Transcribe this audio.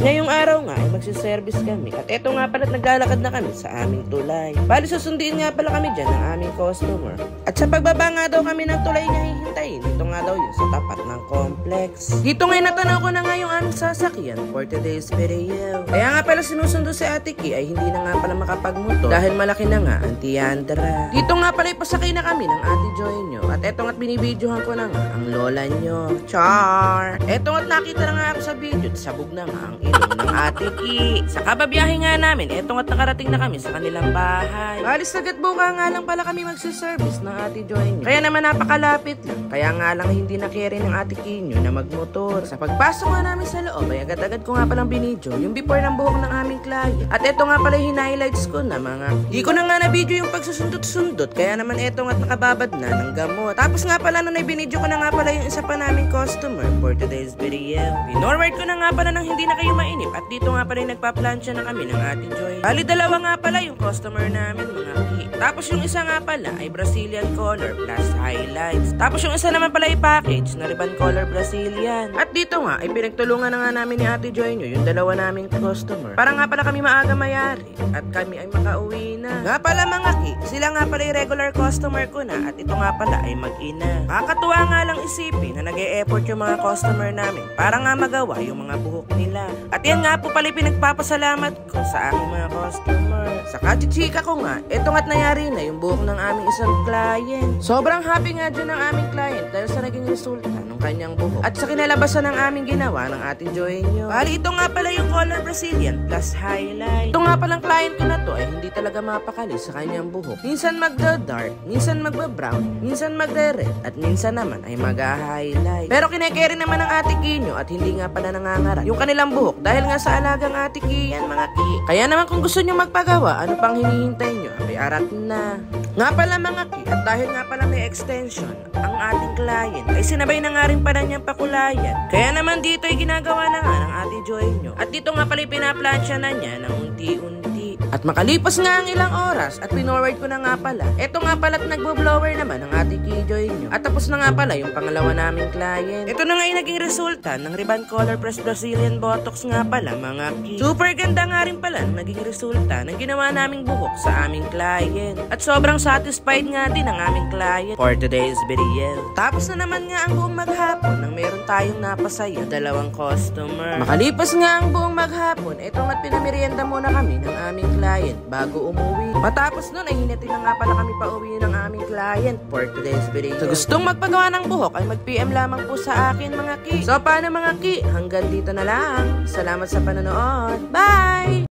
Ngayong araw nga ay magsiservice kami at eto nga pala't naglalakad na kami sa aming tulay. Bali susunduin nga pala kami dyan ng aming customer. At sa pagbaba nga daw kami ng tulay niya hihintayin, dito nga daw yun sa tapat ng complex. Dito ngayon natanaw ko na nga yung aming sasakyan for today's video. Kaya nga pala sinusundo si Ate Ki ay hindi na nga pala makapagmotor dahil malaki na nga ang Tiandra. Dito nga pala ipasakay na kami ng Ate Joy nyo at eto nga't binibidyohan ko na nga ang lola nyo. Char! Eto nga't nakita na nga ako sa video, sabog na nga ang ilong ng Ate Ki. Sa kababiyahe nga namin, eto nga't nakarating na kami sa kanilang bahay. Balis agad buka nga lang pala kami magsiservice ng Ate Joy nyo. Kaya naman napakalapit lang. Kaya nga lang hindi na carry ng Ate Ki nyo na magmotor. Sa pagpasok nga namin sa loob ay agad-agad ko nga palang binidyo yung before ng buhok ng aming client. At eto nga pala yung highlights ko na mga di ko na nga na video yung pagsusundot-sundot. Kaya naman eto nga't nakababad na ng gamot. Tapos nga pala nung binidyo ko na nga pala yung isa pa naming customer for today's video. Pinorward ko na nga pala nang hindi na kayo mainip. At dito nga pala yung nagpa-plancha na kami ng Ate Joy. Bali dalawa nga pala yung customer namin mga ki. Tapos yung isa nga pala ay Brazilian color plus highlights. Tapos yung isa naman pala ay package na ribbon color Brazilian. At dito nga ay pinagtulungan na nga namin ni Ate Joy nyo yung dalawa naming customer. Para nga pala kami maaga mayari at kami ay makauwi na. Nga pala mga ki, sila nga pala yung regular customer ko na at ito nga pala ay mag-ina. Kakatuwa nga lang isipin na nag-e-effort yung mga customer namin para nga magawa yung mga buhok nila. At yan nga po pala pinagpapasalamat ko sa aking mga customer. Sa kachichika ko nga, eto nga't nangyari na yung buhok ng aming isang client. Sobrang happy nga dyan ng aming client dahil sa naging resulta ng kanyang buhok. At sa kinalabasan ng aming ginawa ng Ate Joy nyo. Bali ito nga pala yung color Brazilian plus highlight. Ito nga palang client ko na to ay hindi talaga mapakali sa kanyang buhok. Minsan magda-dark, minsan magba-brown, minsan magre-red, at minsan naman ay mag-highlight. Pero kinekere naman ng Ate Ki nyo at hindi nga pala nangangara yung kanilang buhok dahil nga sa alagang Ate Ki yan mga ki. Kaya naman kung gusto nyo magpagawa, ano pang hinihintay nyo? Ay arat na. Nga pala mga ki, at dahil nga pala may extension ang ating client, ay sinabay na nga rin pala niyang pakulayan. Kaya naman dito ay ginagawa na nga ng Ate Joy nyo. At dito nga pala pinaplansya na niya ng unti-unti. At makalipas nga ang ilang oras at pinorward ko na nga pala. Eto nga pala't nagbo-blower naman ng Ate Ki Joy nyo. At tapos na nga pala yung pangalawa naming client. Ito na nga yung naging resulta ng ribbon color plus Brazilian botox nga pala mga ki. Super ganda nga rin pala naging resulta ng ginawa naming buhok sa aming client. At sobrang satisfied nga din ang aming client for today's video. Tapos na naman nga ang buong maghapon nang meron tayong napasaya dalawang customer. Makalipas nga ang buong maghapon, eto nga't pinamerienda muna kami ng aming client bago umuwi. Matapos nun ay hinatid na nga pala kami pa uwi ng aming client for today's video. Sa gustong magpagawa ng buhok ay mag-PM lamang po sa akin mga ki. So paano mga ki? Hanggang dito na lang. Salamat sa panonood. Bye!